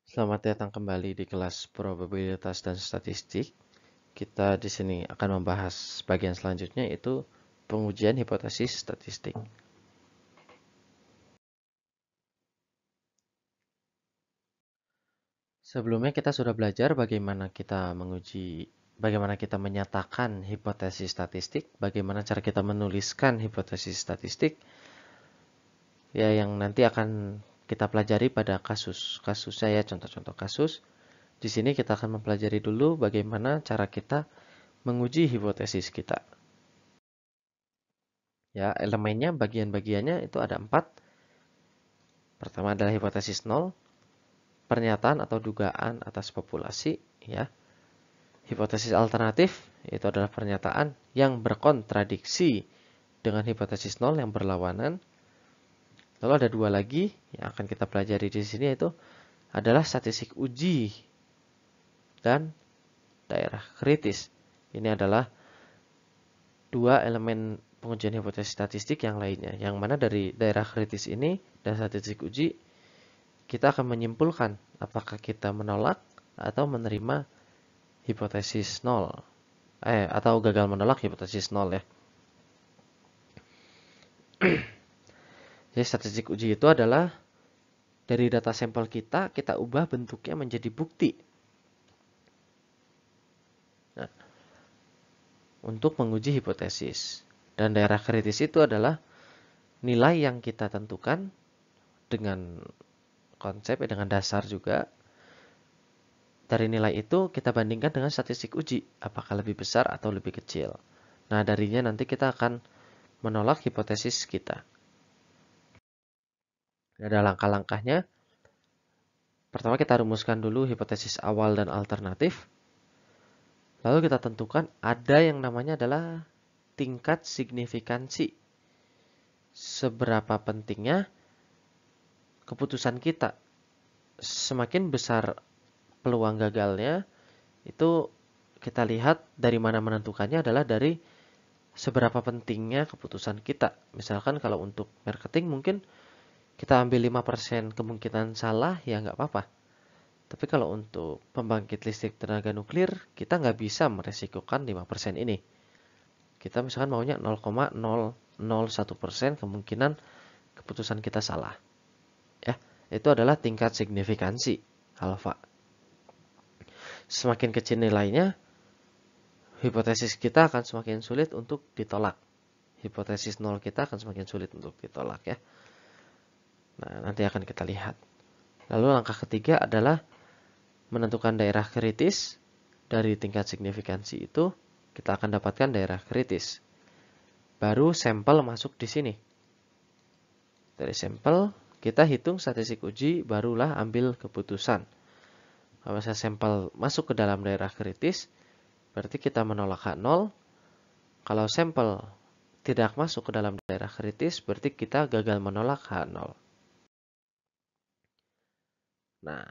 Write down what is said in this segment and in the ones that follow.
Selamat datang kembali di kelas probabilitas dan statistik. Kita di sini akan membahas bagian selanjutnya yaitu pengujian hipotesis statistik. Sebelumnya kita sudah belajar bagaimana kita menyatakan hipotesis statistik, bagaimana cara kita menuliskan hipotesis statistik, ya yang nanti akan kita pelajari pada kasus saya contoh-contoh kasus. Di sini kita akan mempelajari dulu bagaimana cara kita menguji hipotesis kita. Ya, elemennya, bagian-bagiannya itu ada 4. Pertama adalah hipotesis nol, pernyataan atau dugaan atas populasi, ya. Hipotesis alternatif itu adalah pernyataan yang berkontradiksi dengan hipotesis nol yang berlawanan. Lalu ada 2 lagi yang akan kita pelajari di sini yaitu adalah statistik uji dan daerah kritis. Ini adalah 2 elemen pengujian hipotesis statistik yang lainnya. Yang mana dari daerah kritis ini dan statistik uji kita akan menyimpulkan apakah kita menolak atau menerima hipotesis nol. Atau gagal menolak hipotesis nol ya. Jadi statistik uji itu adalah dari data sampel kita ubah bentuknya menjadi bukti. Nah, untuk menguji hipotesis. Dan daerah kritis itu adalah nilai yang kita tentukan dengan konsep, dengan dasar juga. Dari nilai itu kita bandingkan dengan statistik uji, apakah lebih besar atau lebih kecil. Nah, darinya nanti kita akan menolak hipotesis kita. Ada langkah-langkahnya. Pertama kita rumuskan dulu hipotesis awal dan alternatif. Lalu kita tentukan ada yang namanya adalah tingkat signifikansi. Seberapa pentingnya keputusan kita. Semakin besar peluang gagalnya, itu kita lihat dari mana menentukannya adalah dari seberapa pentingnya keputusan kita. Misalkan kalau untuk marketing mungkin kita ambil 5% kemungkinan salah, ya nggak apa-apa. Tapi kalau untuk pembangkit listrik tenaga nuklir, kita nggak bisa meresikokan 5% ini. Kita misalkan maunya 0,001% kemungkinan keputusan kita salah. Ya, itu adalah tingkat signifikansi alfa. Semakin kecil nilainya, hipotesis kita akan semakin sulit untuk ditolak. Hipotesis nol kita akan semakin sulit untuk ditolak ya. Nah, nanti akan kita lihat. Lalu langkah ketiga adalah menentukan daerah kritis. Dari tingkat signifikansi itu, kita akan dapatkan daerah kritis. Baru sampel masuk di sini. Dari sampel, kita hitung statistik uji, barulah ambil keputusan. Kalau misalnya sampel masuk ke dalam daerah kritis, berarti kita menolak H0. Kalau sampel tidak masuk ke dalam daerah kritis, berarti kita gagal menolak H0. Nah,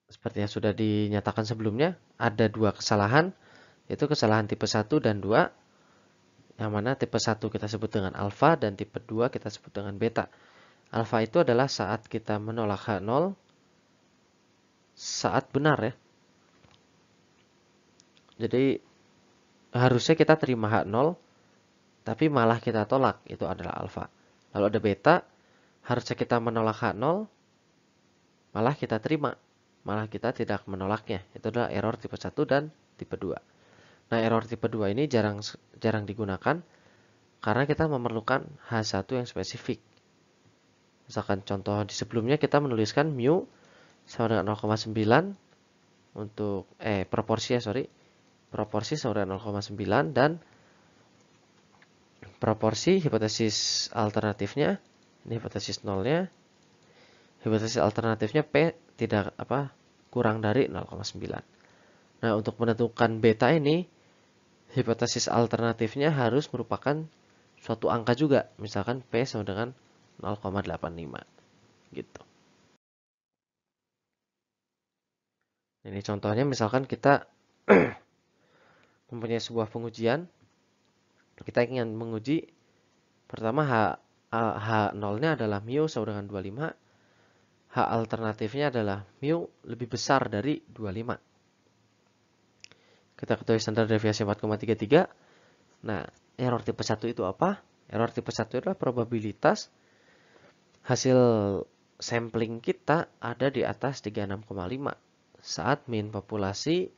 seperti yang sudah dinyatakan sebelumnya, ada 2 kesalahan, yaitu kesalahan tipe 1 dan 2, yang mana tipe 1 kita sebut dengan alfa dan tipe 2 kita sebut dengan beta. Alfa itu adalah saat kita menolak H0 saat benar ya. Jadi harusnya kita terima H0, tapi malah kita tolak, itu adalah alfa. Lalu ada beta, harusnya kita menolak H0, malah kita terima, malah kita tidak menolaknya. Itu adalah error tipe 1 dan tipe 2. Nah, error tipe 2 ini jarang digunakan karena kita memerlukan H1 yang spesifik. Misalkan contoh di sebelumnya kita menuliskan mu sama dengan 0,9 untuk proporsi sama dengan 0,9 dan proporsi hipotesis alternatifnya, ini hipotesis nolnya, hipotesis alternatifnya P tidak kurang dari 0,9. Nah, untuk menentukan beta ini, hipotesis alternatifnya harus merupakan suatu angka juga, misalkan P sama dengan 0,85 gitu. Ini contohnya misalkan kita mempunyai sebuah pengujian, kita ingin menguji pertama H0-nya adalah mu sama dengan 25, H alternatifnya adalah mu lebih besar dari 25. Kita ketahui standar deviasi 4,33. Nah, error tipe 1 itu apa? Error tipe 1 adalah probabilitas hasil sampling kita ada di atas 36,5 saat mean populasi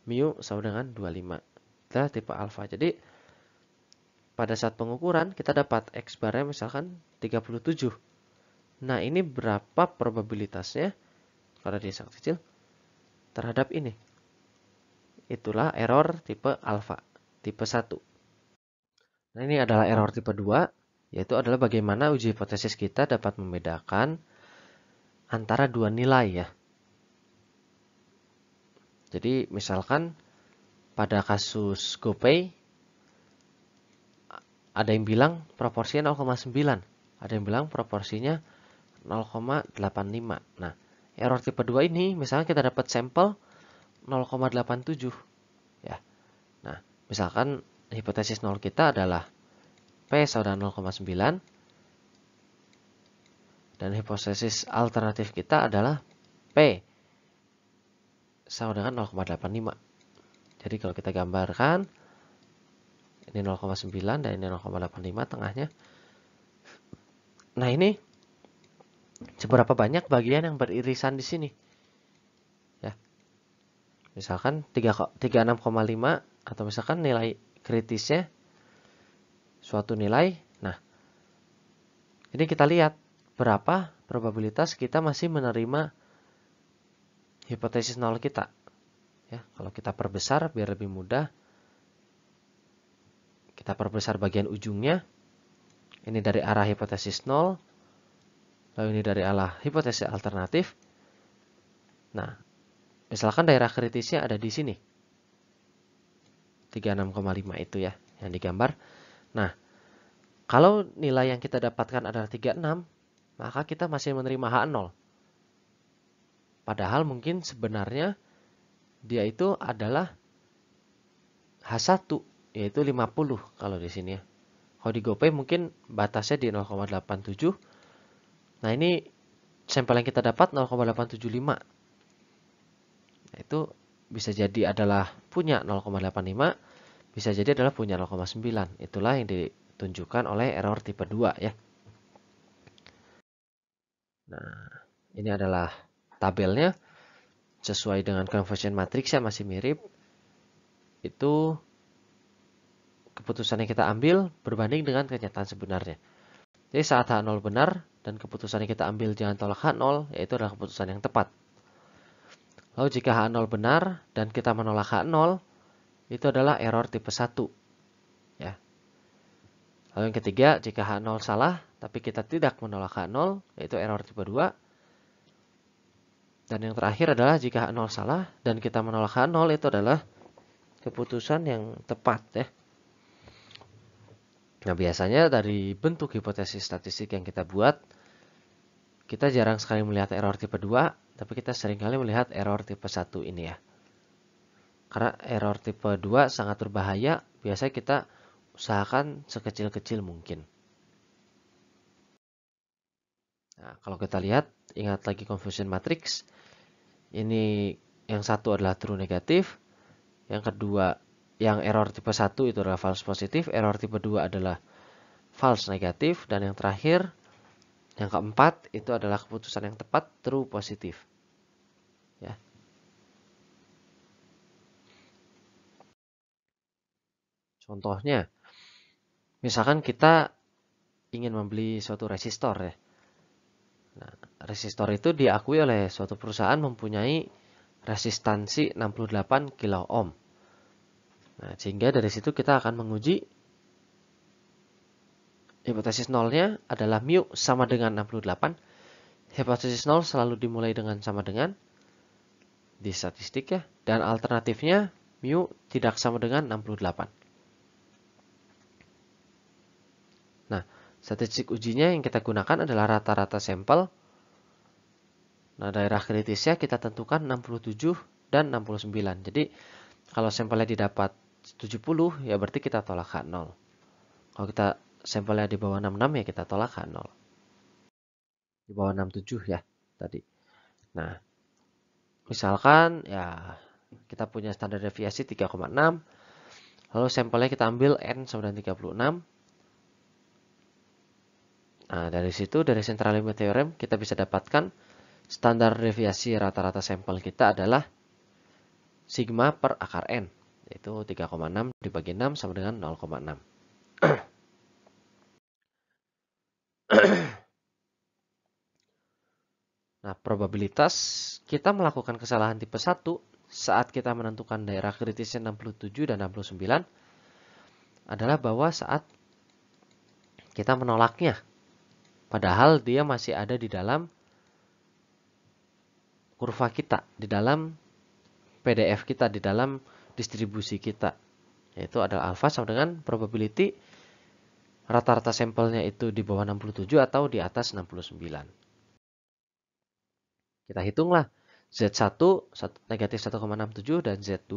mu sama dengan 25. Itulah tipe alpha. Jadi, pada saat pengukuran kita dapat X barnya misalkan 37. Nah, ini berapa probabilitasnya karena dia sangat kecil terhadap ini. Itulah error tipe alpha, tipe 1. Nah, ini adalah error tipe 2, yaitu adalah bagaimana uji hipotesis kita dapat membedakan antara dua nilai ya. Jadi, misalkan pada kasus GoPay, ada yang bilang proporsinya 0,9, ada yang bilang proporsinya 0,85. Nah, error tipe 2 ini misalnya kita dapat sampel 0,87 ya. Nah, misalkan hipotesis 0 kita adalah P sama dengan 0,9 dan hipotesis alternatif kita adalah P sama dengan 0,85. Jadi kalau kita gambarkan ini 0,9 dan ini 0,85 tengahnya. Nah, ini seberapa banyak bagian yang beririsan di sini? Ya. Misalkan 36,5 atau misalkan nilai kritisnya suatu nilai. Nah, ini kita lihat berapa probabilitas kita masih menerima hipotesis 0 kita. Ya, kalau kita perbesar biar lebih mudah, kita perbesar bagian ujungnya. Ini dari arah hipotesis 0, lalu ini dari arah hipotesis alternatif. Nah, misalkan daerah kritisnya ada di sini. 36,5 itu ya, yang digambar. Nah, kalau nilai yang kita dapatkan adalah 36, maka kita masih menerima H0. Padahal mungkin sebenarnya dia itu adalah H1, yaitu 50 kalau di sini ya. Kalau di GoPay mungkin batasnya di 0,87. Nah, ini sampel yang kita dapat 0,875. Nah, itu bisa jadi adalah punya 0,85, bisa jadi adalah punya 0,9. Itulah yang ditunjukkan oleh error tipe 2 ya. Nah, ini adalah tabelnya. Sesuai dengan conversion matrix ya, masih mirip. Itu keputusan yang kita ambil berbanding dengan kenyataan sebenarnya. Jadi saat H0 benar dan keputusan yang kita ambil jangan tolak H0, yaitu adalah keputusan yang tepat. Lalu jika H0 benar dan kita menolak H0, itu adalah error tipe 1. Ya. Lalu yang ketiga, jika H0 salah tapi kita tidak menolak H0, yaitu error tipe 2. Dan yang terakhir adalah jika H0 salah dan kita menolak H0, itu adalah keputusan yang tepat ya. Nah, biasanya dari bentuk hipotesis statistik yang kita buat, kita jarang sekali melihat error tipe 2, tapi kita seringkali melihat error tipe 1 ini ya. Karena error tipe 2 sangat berbahaya, biasanya kita usahakan sekecil-kecil mungkin. Nah, kalau kita lihat, ingat lagi confusion matrix. Ini yang satu adalah true negatif, yang kedua, yang error tipe 1 itu adalah false positif, error tipe 2 adalah false negatif, dan yang terakhir, yang keempat, itu adalah keputusan yang tepat true positif. Ya. Contohnya, misalkan kita ingin membeli suatu resistor ya. Nah, resistor itu diakui oleh suatu perusahaan mempunyai resistansi 68 kilo ohm. Nah, sehingga dari situ kita akan menguji hipotesis nolnya adalah mu sama dengan 68. Hipotesis nol selalu dimulai dengan sama dengan di statistik ya. Dan alternatifnya mu tidak sama dengan 68. Nah, statistik ujinya yang kita gunakan adalah rata-rata sampel. Nah, daerah kritisnya kita tentukan 67 dan 69. Jadi, kalau sampelnya didapat 70, ya berarti kita tolak H0. Kalau kita sampelnya di bawah 66, ya kita tolak H0. Di bawah 67 ya. tadi. Nah, misalkan ya kita punya standar deviasi 3,6, lalu sampelnya kita ambil N sama dengan 36. Nah, dari situ, dari central limit theorem, kita bisa dapatkan standar deviasi rata-rata sampel kita adalah sigma per akar N, yaitu 3,6 dibagi 6 sama dengan 0,6. Nah, probabilitas kita melakukan kesalahan tipe 1 saat kita menentukan daerah kritisnya 67 dan 69 adalah bahwa saat kita menolaknya, padahal dia masih ada di dalam kurva kita, di dalam PDF kita, di dalam distribusi kita, yaitu adalah alfa sama dengan probability rata-rata sampelnya itu di bawah 67 atau di atas 69. Kita hitunglah Z1 negatif 1,67 dan Z2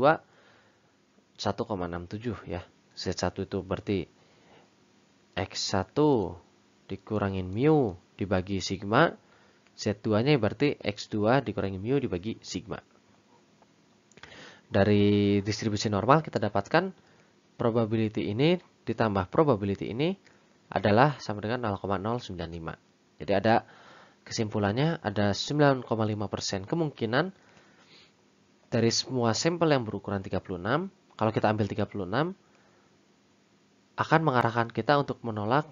1,67 ya. Z1 itu berarti X1 dikurangin mu dibagi sigma. Z2-nya berarti X2 dikurangi mu dibagi sigma. Dari distribusi normal kita dapatkan probability ini ditambah probability ini adalah sama dengan 0,095. Jadi ada kesimpulannya ada 9,5% kemungkinan dari semua sampel yang berukuran 36, kalau kita ambil 36, akan mengarahkan kita untuk menolak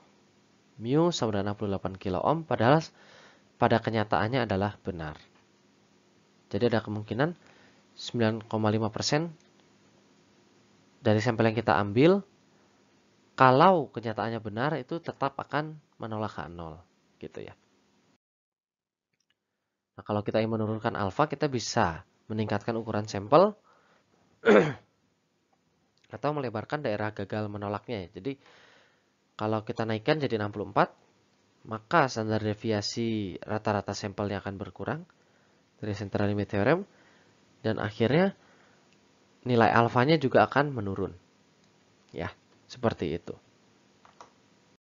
mu sama dengan 68 kilo ohm, padahal pada kenyataannya adalah benar. Jadi ada kemungkinan 9,5% dari sampel yang kita ambil, kalau kenyataannya benar, itu tetap akan menolak H0. Gitu ya. Nah, kalau kita ingin menurunkan alfa, kita bisa meningkatkan ukuran sampel atau melebarkan daerah gagal menolaknya. Jadi, kalau kita naikkan jadi 64, maka standar deviasi rata-rata sampelnya akan berkurang dari central limit theorem, dan akhirnya nilai alfanya juga akan menurun. Ya, seperti itu.